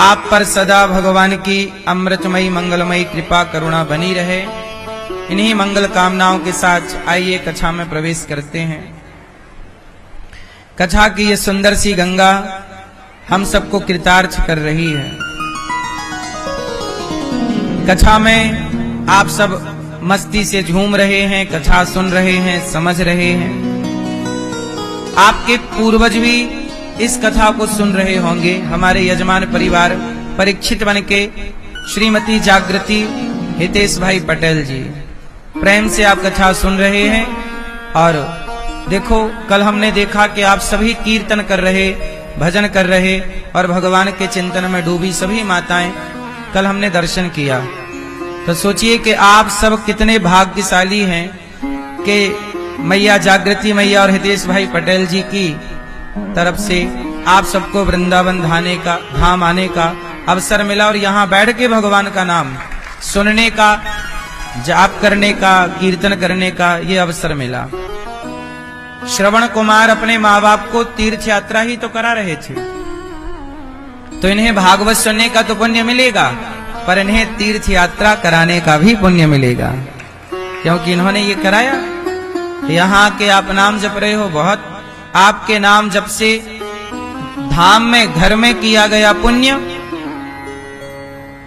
आप पर सदा भगवान की अमृतमयी मंगलमयी कृपा करुणा बनी रहे। इन्हीं मंगल कामनाओं के साथ आइए कथा में प्रवेश करते हैं। कथा की ये सुंदर सी गंगा हम सबको कृतार्थ कर रही है। कथा में आप सब मस्ती से झूम रहे हैं, कथा सुन रहे हैं, समझ रहे हैं। आपके पूर्वज भी इस कथा को सुन रहे होंगे। हमारे यजमान परिवार परीक्षित बन के श्रीमती जागृति हितेश भाई पटेल जी प्रेम से आप कथा सुन रहे हैं। और देखो, कल हमने देखा कि आप सभी कीर्तन कर रहे, भजन कर रहे और भगवान के चिंतन में डूबी सभी माताएं कल हमने दर्शन किया। तो सोचिए कि आप सब कितने भाग्यशाली हैं कि मैया जागृति मैया और हितेश भाई पटेल जी की तरफ से आप सबको वृंदावन धाम आने का अवसर मिला और यहाँ बैठ के भगवान का नाम सुनने का, जाप करने का, कीर्तन करने का ये अवसर मिला। श्रवण कुमार अपने माँ बाप को तीर्थ यात्रा ही तो करा रहे थे, तो इन्हें भागवत सुनने का तो पुण्य मिलेगा, पर इन्हें तीर्थ यात्रा कराने का भी पुण्य मिलेगा, क्योंकि इन्होंने ये कराया। यहाँ के आप नाम जप रहे हो, बहुत आपके नाम जप से धाम में घर में किया गया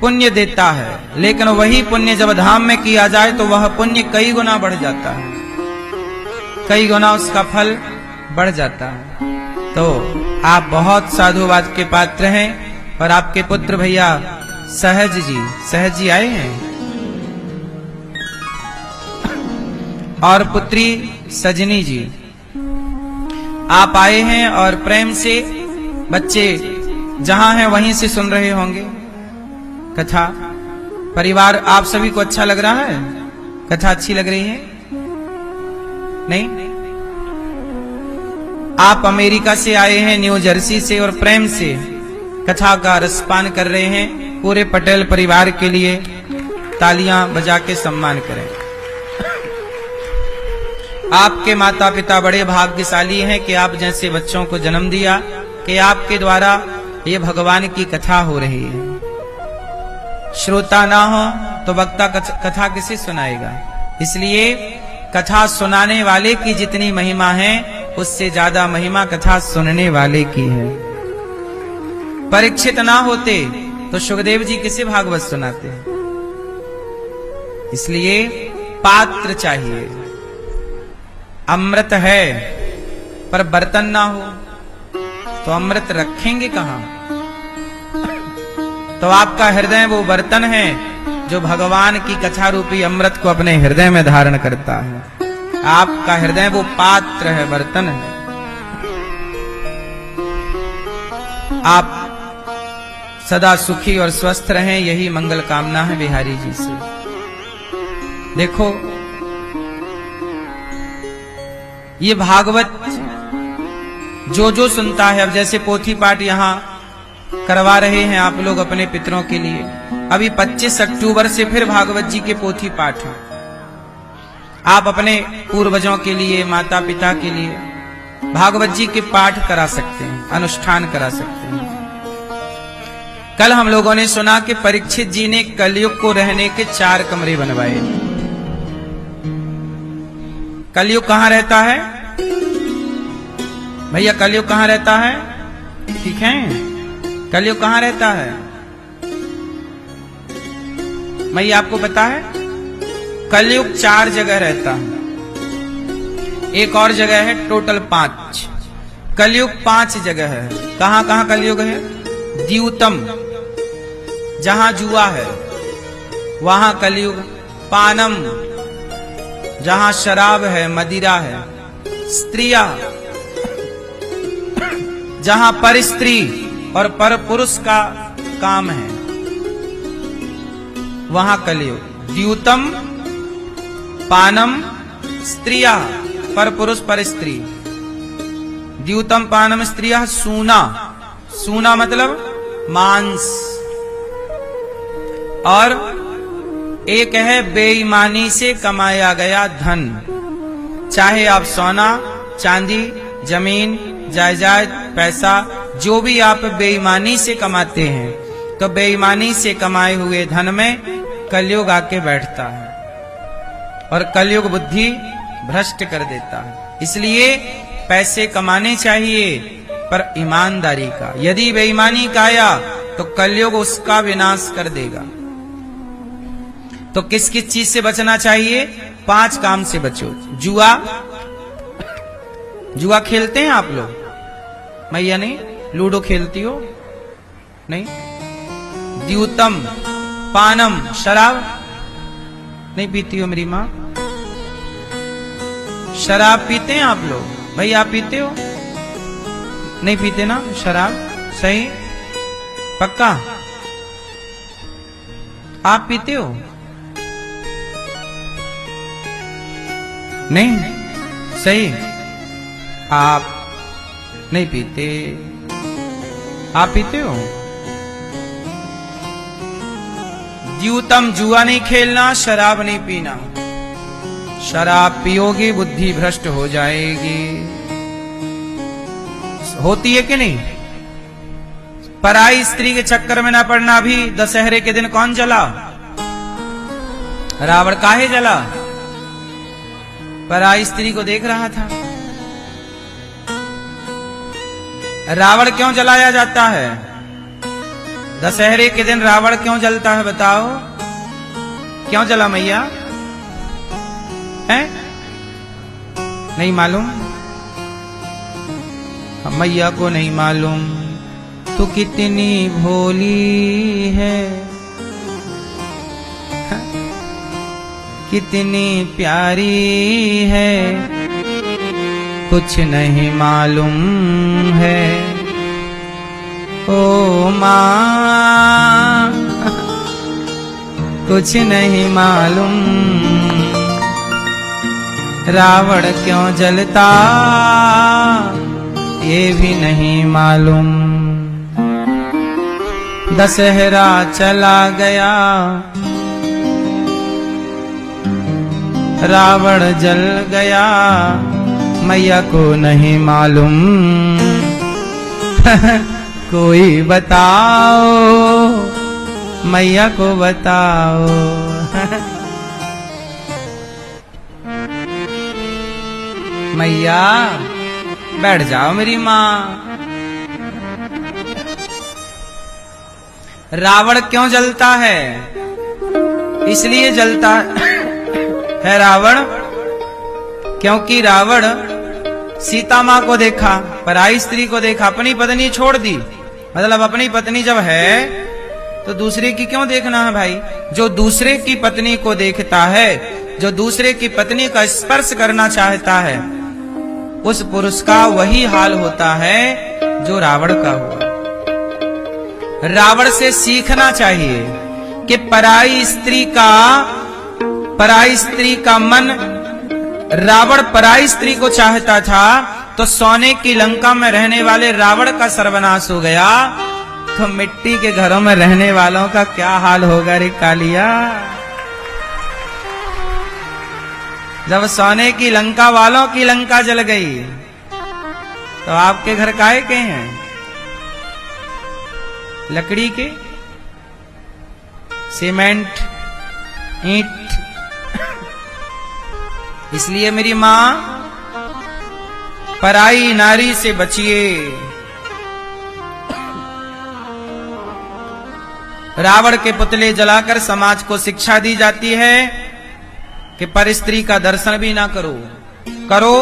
पुण्य देता है, लेकिन वही पुण्य जब धाम में किया जाए तो वह पुण्य कई गुना बढ़ जाता है, कई गुना उसका फल बढ़ जाता है। तो आप बहुत साधुवाद के पात्र हैं। और आपके पुत्र भैया सहज जी आए हैं और पुत्री सजनी जी आप आए हैं और प्रेम से बच्चे जहां हैं वहीं से सुन रहे होंगे कथा। परिवार आप सभी को अच्छा लग रहा है? कथा अच्छी लग रही है? नहीं? आप अमेरिका से आए हैं, न्यू जर्सी से, और प्रेम से कथा का रसपान कर रहे हैं। पूरे पटेल परिवार के लिए तालियां बजा के सम्मान करें। आपके माता पिता बड़े भाग्यशाली हैं कि आप जैसे बच्चों को जन्म दिया, कि आपके द्वारा ये भगवान की कथा हो रही है। श्रोता ना हो तो वक्ता कथा किसे सुनाएगा? इसलिए कथा सुनाने वाले की जितनी महिमा है, उससे ज्यादा महिमा कथा सुनने वाले की है। परीक्षित ना होते तो सुखदेव जी किसे भागवत सुनाते? इसलिए पात्र चाहिए। अमृत है पर बर्तन ना हो तो अमृत रखेंगे कहां? तो आपका हृदय वो बर्तन है जो भगवान की कथा रूपी अमृत को अपने हृदय में धारण करता है। आपका हृदय वो पात्र है, बर्तन है। आप सदा सुखी और स्वस्थ रहें, यही मंगल कामना है बिहारी जी से। देखो, ये भागवत जो सुनता है, अब जैसे पोथी पाठ यहाँ करवा रहे हैं आप लोग अपने पितरों के लिए, अभी 25 अक्टूबर से फिर भागवत जी के पोथी पाठ हैं। आप अपने पूर्वजों के लिए, माता पिता के लिए भागवत जी के पाठ करा सकते हैं, अनुष्ठान करा सकते हैं। कल हम लोगों ने सुना कि परीक्षित जी ने कलयुग को रहने के 4 कमरे बनवाए। कलयुग कहां रहता है भैया? कलयुग कहां रहता है? ठीक है, कलयुग कहां रहता है? भैया आपको पता है? कलयुग 4 जगह रहता है। एक और जगह है, टोटल 5। कलयुग 5 जगह है। कहां कहां कलयुग है? द्यूतम, जहां जुआ है वहां कलयुग। पानम, जहां शराब है, मदिरा है। स्त्रिया, जहां पर स्त्री और पर पुरुष का काम है, वहां कलयुग। द्यूतम, पानम, स्त्रिया, पर पुरुष पर स्त्री। द्यूतम पानम स्त्रिया। सूना, सूना मतलब मांस। और एक है बेईमानी से कमाया गया धन। चाहे आप सोना, चांदी, जमीन, जायदाद, पैसा, जो भी आप बेईमानी से कमाते हैं, तो बेईमानी से कमाए हुए धन में कलयुग आके बैठता है और कलयुग बुद्धि भ्रष्ट कर देता है। इसलिए पैसे कमाने चाहिए पर ईमानदारी का। यदि बेईमानी का आया तो कलयुग उसका विनाश कर देगा। तो किस किस चीज से बचना चाहिए? 5 काम से बचो। जुआ खेलते हैं आप लोग? मैया नहीं? लूडो खेलती हो? नहीं? द्यूतम, पानम, शराब नहीं पीती हो मेरी मां? शराब पीते हैं आप लोग? भाई आप पीते हो? नहीं पीते ना शराब? सही? पक्का? आप पीते हो? नहीं? सही? आप नहीं पीते? आप पीते हो? द्यूतम, जुआ नहीं खेलना, शराब नहीं पीना। शराब पियोगे बुद्धि भ्रष्ट हो जाएगी। होती है कि नहीं? पराई स्त्री के चक्कर में ना पड़ना। भी दशहरे के दिन कौन जला? रावण काहे जला? पराई स्त्री को देख रहा था। रावण क्यों जलाया जाता है? दशहरे के दिन रावण क्यों जलता है बताओ? क्यों जला मैया? है? नहीं मालूम? मैया को नहीं मालूम। तू कितनी भोली है, कितनी प्यारी है, कुछ नहीं मालूम है ओ माँ, कुछ नहीं मालूम। रावण क्यों जलता ये भी नहीं मालूम। दशहरा चला गया, रावण जल गया, मैया को नहीं मालूम। कोई बताओ, मैया को बताओ। मैया बैठ जाओ मेरी माँ। रावण क्यों जलता है? इसलिए जलता है रावण क्योंकि रावण सीता माँ को देखा, पराई स्त्री को देखा, अपनी पत्नी छोड़ दी। मतलब अपनी पत्नी जब है तो दूसरे की क्यों देखना है भाई? जो दूसरे की पत्नी को देखता है, जो दूसरे की पत्नी का स्पर्श करना चाहता है, उस पुरुष का वही हाल होता है जो रावण का हुआ। रावण से सीखना चाहिए कि पराई स्त्री का मन, रावण पराई स्त्री को चाहता था तो सोने की लंका में रहने वाले रावण का सर्वनाश हो गया, तो मिट्टी के घरों में रहने वालों का क्या हाल होगा रे कालिया? जब सोने की लंका वालों की लंका जल गई तो आपके घर काहे के हैं? लकड़ी के, सीमेंट, ईंट। इसलिए मेरी मां, पराई नारी से बचिए। रावण के पुतले जलाकर समाज को शिक्षा दी जाती है कि पर स्त्री का दर्शन भी ना करो, करो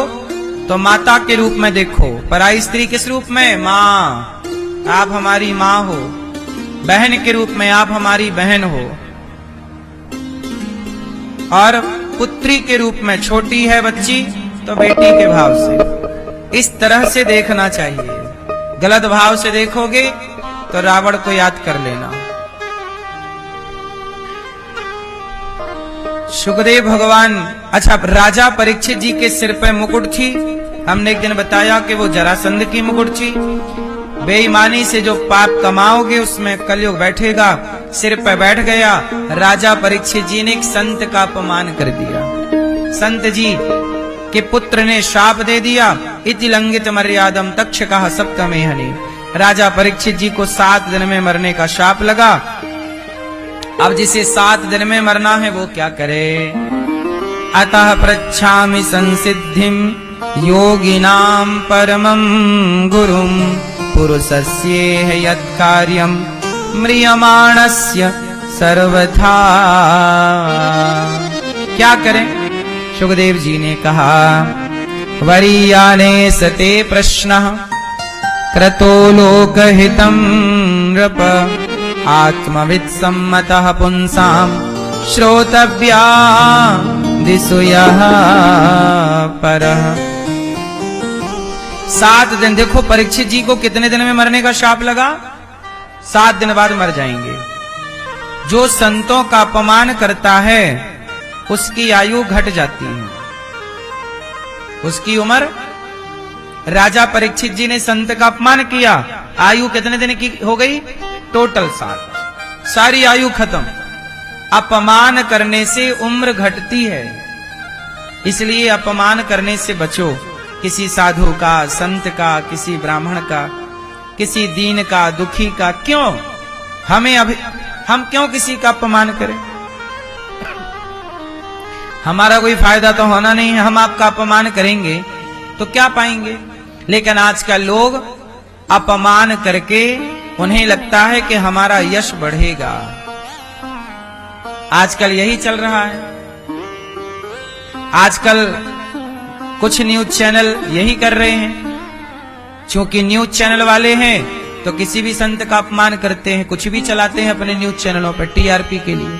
तो माता के रूप में देखो। पराई स्त्री किस रूप में? माँ, आप हमारी माँ हो। बहन के रूप में आप हमारी बहन हो। और पुत्री के रूप में, छोटी है बच्ची तो बेटी के भाव से, इस तरह से देखना चाहिए। गलत भाव से देखोगे तो रावण को याद कर लेना। सुखदेव भगवान, अच्छा, राजा परीक्षित जी के सिर पे मुकुट थी। हमने एक दिन बताया कि वो जरासंध की मुकुट थी। बेईमानी से जो पाप कमाओगे उसमें कलयुग बैठेगा। सिर पे बैठ गया। राजा परीक्षित जी ने एक संत का अपमान कर दिया। संत जी के पुत्र ने श्राप दे दिया, इति लंघित मर्यादम तक्षकः सप्तमेहनि। राजा परीक्षित जी को 7 दिन में मरने का शाप लगा। अब जिसे 7 दिन में मरना है वो क्या करे? अतः पृच्छामि संसिद्धिम योगिनां परमं गुरुं पुरुषस्येह यत्कार्यं म्रियमाणस्य सर्वथा। क्या करें? सुखदेव जी ने कहा, वरीयाने सते प्रश्नः क्रतो लोकहितं नृप आत्मवित् सम्मतः पुंसां श्रोतव्या दिशु यः परः। 7 दिन, देखो परीक्षित जी को कितने दिन में मरने का शाप लगा? 7 दिन बाद मर जाएंगे। जो संतों का अपमान करता है उसकी आयु घट जाती है, उसकी उम्र। राजा परीक्षित जी ने संत का अपमान किया, आयु कितने दिन की हो गई? टोटल 7, सारी आयु खत्म। अपमान करने से उम्र घटती है, इसलिए अपमान करने से बचो। किसी साधु का, संत का, किसी ब्राह्मण का, किसी दीन का, दुखी का। क्यों हम क्यों किसी का अपमान करें? हमारा कोई फायदा तो होना नहीं है। हम आपका अपमान करेंगे तो क्या पाएंगे? लेकिन आजकल लोग अपमान करके उन्हें लगता है कि हमारा यश बढ़ेगा। आजकल यही चल रहा है। आजकल कुछ न्यूज चैनल यही कर रहे हैं। क्योंकि न्यूज चैनल वाले हैं तो किसी भी संत का अपमान करते हैं, कुछ भी चलाते हैं अपने न्यूज चैनलों पर टीआरपी के लिए,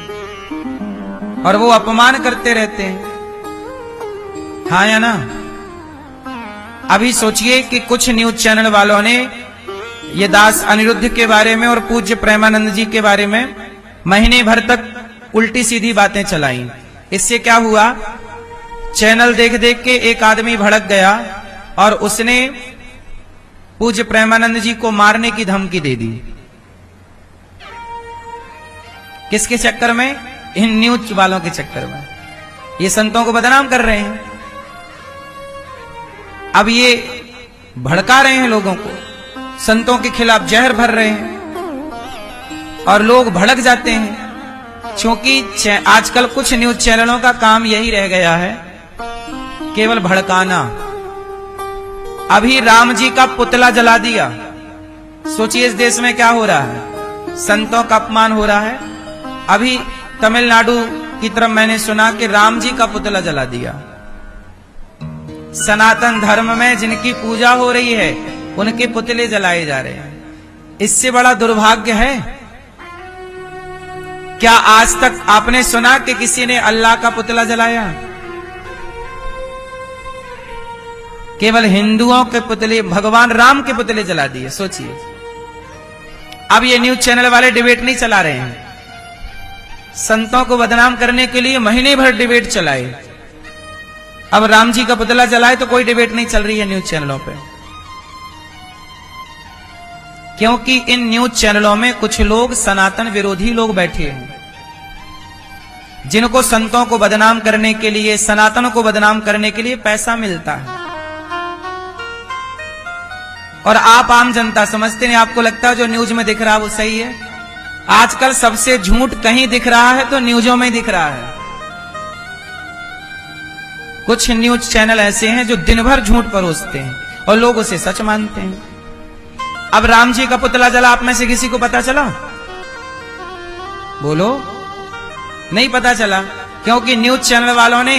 और वो अपमान करते रहते हैं। हाँ या ना? अभी सोचिए कि कुछ न्यूज चैनल वालों ने ये दास अनिरुद्ध के बारे में और पूज्य प्रेमानंद जी के बारे में महीने भर तक उल्टी सीधी बातें चलाई। इससे क्या हुआ? चैनल देख देख के एक आदमी भड़क गया और उसने पूज्य प्रेमानंद जी को मारने की धमकी दे दी। किसके चक्कर में? इन न्यूज वालों के चक्कर में। ये संतों को बदनाम कर रहे हैं। अब ये भड़का रहे हैं लोगों को, संतों के खिलाफ जहर भर रहे हैं और लोग भड़क जाते हैं। क्योंकि आजकल कुछ न्यूज चैनलों का काम यही रह गया है, केवल भड़काना। अभी राम जी का पुतला जला दिया। सोचिए इस देश में क्या हो रहा है? संतों का अपमान हो रहा है। अभी तमिलनाडु की तरफ मैंने सुना कि राम जी का पुतला जला दिया। सनातन धर्म में जिनकी पूजा हो रही है उनके पुतले जलाए जा रहे हैं। इससे बड़ा दुर्भाग्य है क्या? आज तक आपने सुना कि किसी ने अल्लाह का पुतला जलाया? केवल हिंदुओं के पुतले, भगवान राम के पुतले जला दिए। सोचिए। अब ये न्यूज चैनल वाले डिबेट नहीं चला रहे हैं, संतों को बदनाम करने के लिए महीने भर डिबेट चलाए। अब राम जी का पुतला जलाए तो कोई डिबेट नहीं चल रही है न्यूज चैनलों पे। क्योंकि इन न्यूज चैनलों में कुछ लोग सनातन विरोधी लोग बैठे हैं, जिनको संतों को बदनाम करने के लिए, सनातन को बदनाम करने के लिए पैसा मिलता है। और आप आम जनता समझते हैं, आपको लगता है जो न्यूज में दिख रहा है वो सही है। आजकल सबसे झूठ कहीं दिख रहा है तो न्यूजों में दिख रहा है। कुछ न्यूज चैनल ऐसे हैं जो दिन भर झूठ परोसते हैं और लोग उसे सच मानते हैं। अब राम जी का पुतला जला, आप में से किसी को पता चला? बोलो। नहीं पता चला, क्योंकि न्यूज चैनल वालों ने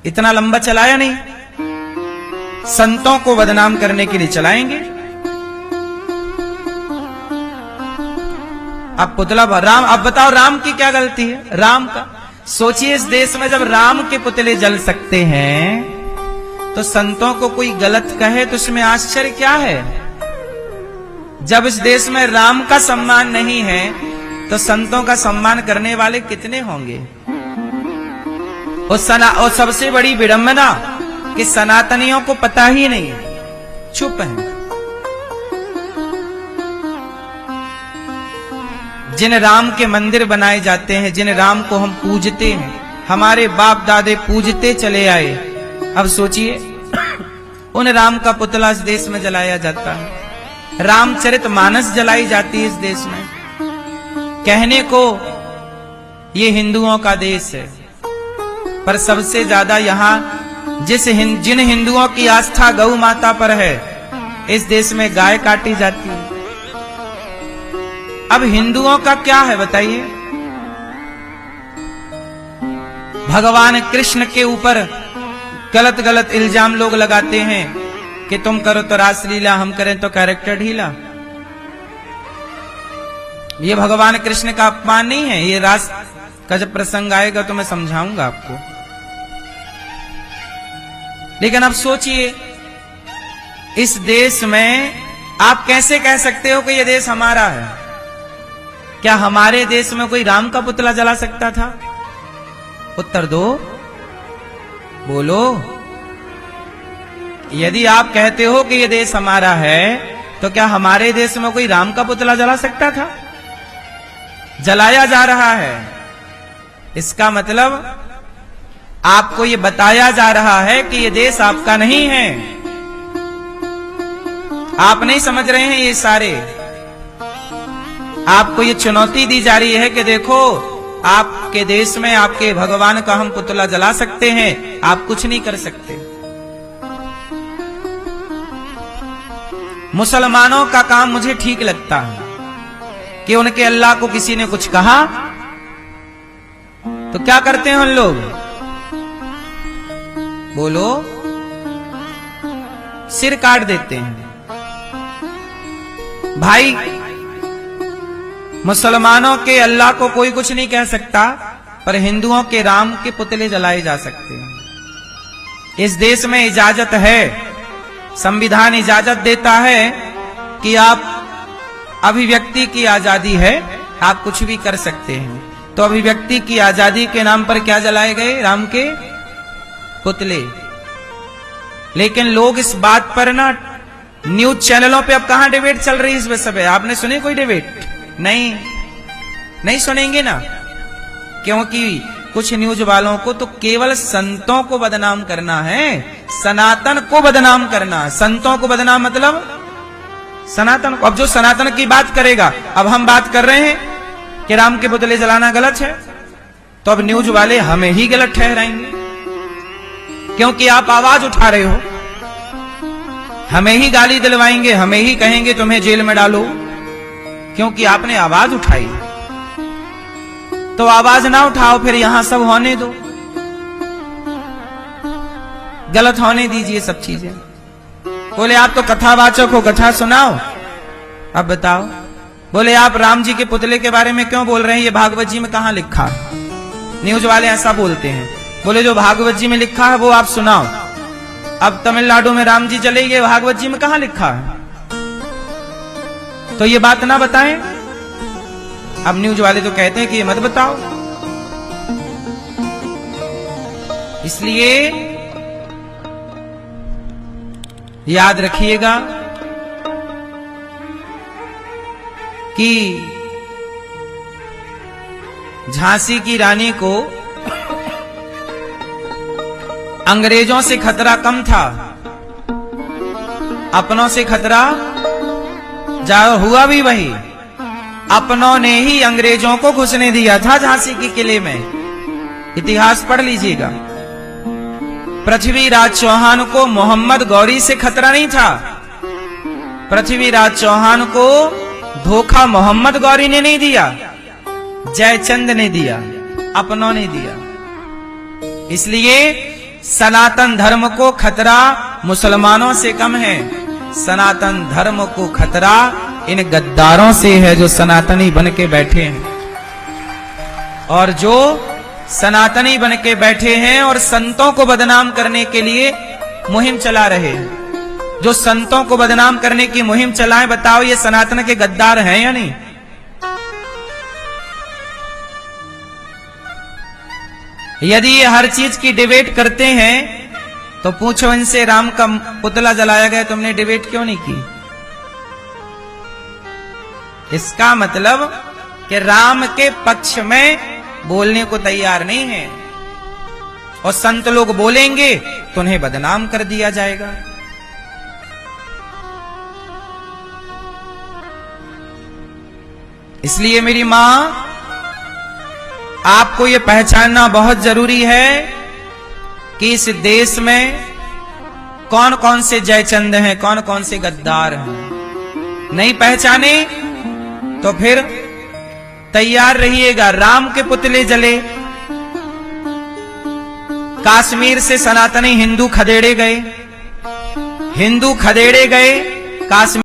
इतना लंबा चलाया नहीं। संतों को बदनाम करने के लिए चलाएंगे। अब पुतला राम, अब बताओ राम की क्या गलती है? राम का सोचिए, इस देश में जब राम के पुतले जल सकते हैं तो संतों को कोई गलत कहे तो उसमें आश्चर्य क्या है? जब इस देश में राम का सम्मान नहीं है तो संतों का सम्मान करने वाले कितने होंगे? और सबसे बड़ी विडंबना कि सनातनियों को पता ही नहीं, चुप हैं। जिन राम के मंदिर बनाए जाते हैं, जिन राम को हम पूजते हैं, हमारे बाप दादे पूजते चले आए, अब सोचिए उन राम का पुतला इस देश में जलाया जाता है। रामचरितमानस जलाई जाती है इस देश में। कहने को ये हिंदुओं का देश है, पर सबसे ज्यादा यहाँ जिन हिंदुओं की आस्था गौ माता पर है, इस देश में गाय काटी जाती है। अब हिंदुओं का क्या है बताइए? भगवान कृष्ण के ऊपर गलत गलत इल्जाम लोग लगाते हैं कि तुम करो तो रासलीला, हम करें तो कैरेक्टर ढीला। ये भगवान कृष्ण का अपमान नहीं है। ये रास का जब प्रसंग आएगा तो मैं समझाऊंगा आपको। लेकिन अब सोचिए, इस देश में आप कैसे कह सकते हो कि ये देश हमारा है? क्या हमारे देश में कोई राम का पुतला जला सकता था? उत्तर दो, बोलो। यदि आप कहते हो कि ये देश हमारा है, तो क्या हमारे देश में कोई राम का पुतला जला सकता था? जलाया जा रहा है। इसका मतलब आपको ये बताया जा रहा है कि ये देश आपका नहीं है। आप नहीं समझ रहे हैं ये सारे। आपको ये चुनौती दी जा रही है कि देखो, आपके देश में आपके भगवान का हम पुतला जला सकते हैं, आप कुछ नहीं कर सकते। मुसलमानों का काम मुझे ठीक लगता है कि उनके अल्लाह को किसी ने कुछ कहा तो क्या करते हैं उन लोग? बोलो, सिर काट देते हैं। भाई, मुसलमानों के अल्लाह को कोई कुछ नहीं कह सकता, पर हिंदुओं के राम के पुतले जलाए जा सकते हैं। इस देश में इजाजत है, संविधान इजाजत देता है कि आप, अभिव्यक्ति की आजादी है, आप कुछ भी कर सकते हैं। तो अभिव्यक्ति की आजादी के नाम पर क्या जलाए गए? राम के पुतले। लेकिन लोग इस बात पर ना, न्यूज चैनलों पे अब कहां डिबेट चल रही है इस विषय पे? आपने सुने कोई डिबेट? नहीं सुनेंगे ना, क्योंकि कुछ न्यूज वालों को तो केवल संतों को बदनाम करना है, सनातन को बदनाम करना। संतों को बदनाम मतलब सनातन को। अब जो सनातन की बात करेगा, अब हम बात कर रहे हैं कि राम के पुतले जलाना गलत है, तो अब न्यूज वाले हमें ही गलत ठहराएंगे, क्योंकि आप आवाज उठा रहे हो। हमें ही गाली दिलवाएंगे, हमें ही कहेंगे तुम्हें जेल में डालो, क्योंकि आपने आवाज उठाई। तो आवाज ना उठाओ, फिर यहां सब होने दो, गलत होने दीजिए सब चीजें। बोले आप तो कथावाचक हो, कथा सुनाओ। अब बताओ, बोले आप राम जी के पुतले के बारे में क्यों बोल रहे हैं? ये भागवत जी में कहां लिखा है? न्यूज वाले ऐसा बोलते हैं। बोले जो भागवत जी में लिखा है वो आप सुनाओ। अब तमिलनाडु में राम जी चले गए, भागवत जी में कहां लिखा है? तो ये बात ना बताएं। अब न्यूज वाले तो कहते हैं कि ये मत बताओ। इसलिए याद रखिएगा कि झांसी की रानी को अंग्रेजों से खतरा कम था, अपनों से खतरा हुआ भी वही। अपनों ने ही अंग्रेजों को घुसने दिया था झांसी के किले में। इतिहास पढ़ लीजिएगा। पृथ्वीराज चौहान को मोहम्मद गौरी से खतरा नहीं था। पृथ्वीराज चौहान को धोखा मोहम्मद गौरी ने नहीं दिया, जयचंद ने दिया, अपनों ने दिया। इसलिए सनातन धर्म को खतरा मुसलमानों से कम है। सनातन धर्म को खतरा इन गद्दारों से है जो सनातनी बन के बैठे हैं, और जो सनातनी बन के बैठे हैं और संतों को बदनाम करने के लिए मुहिम चला रहे हैं। जो संतों को बदनाम करने की मुहिम चलाएं, बताओ ये सनातन के गद्दार हैं या नहीं? यदि ये हर चीज की डिबेट करते हैं तो पूछो इनसे, राम का पुतला जलाया गया, तुमने डिबेट क्यों नहीं की? इसका मतलब कि राम के पक्ष में बोलने को तैयार नहीं है, और संत लोग बोलेंगे तो उन्हें बदनाम कर दिया जाएगा। इसलिए मेरी मां, आपको यह पहचानना बहुत जरूरी है कि इस देश में कौन कौन से जयचंद हैं, कौन कौन से गद्दार हैं। नहीं पहचाने तो फिर तैयार रहिएगा, राम के पुतले जले, कश्मीर से सनातनी हिंदू खदेड़े गए, कश्मीर